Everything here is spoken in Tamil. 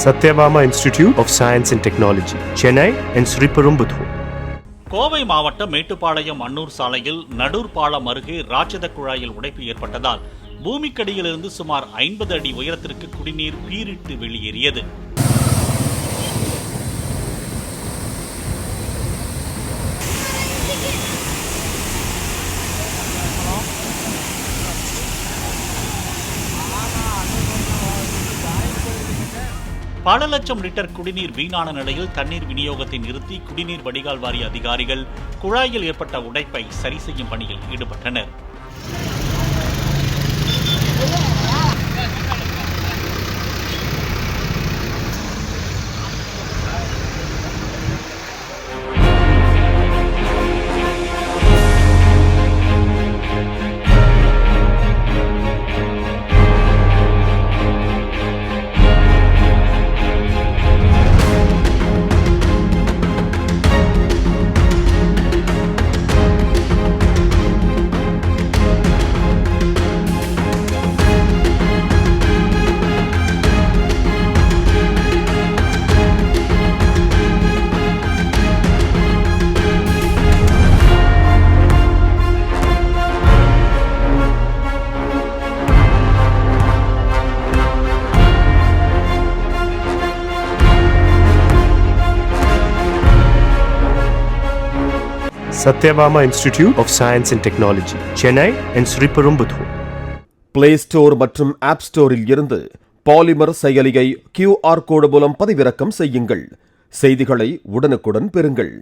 Satyabama Institute of Science and Technology, Chennai and Sriperumbudur. Kovai மாவட்டம் மேட்டுப்பாளையம் அன்னூர் சாலையில் நடூர் பாலம் அருகே ராட்சத குழாயில் உடைப்பு ஏற்பட்டதால் பூமிக்கடியிலிருந்து சுமார் 50 அடி உயரத்திற்கு குடிநீர் பீரிட்டு வெளியேறியது. பல லட்சம் லிட்டர் குடிநீர் வீணான நிலையில் தண்ணீர் விநியோகத்தை நிறுத்தி குடிநீர் வடிகால் வாரிய அதிகாரிகள் குழாயில் ஏற்பட்ட உடைப்பை சரி செய்யும் பணியில் ஈடுபட்டனர். Satyabama Institute of Science and Technology, Chennai and Sriperumbudur. Play Store மற்றும் App Storeல் இருந்து பாலிமர் செயலியை QR கோடு மூலம் பதிவிறக்கம் செய்யுங்கள். செய்திகளை உடனுக்குடன் பெறுங்கள்.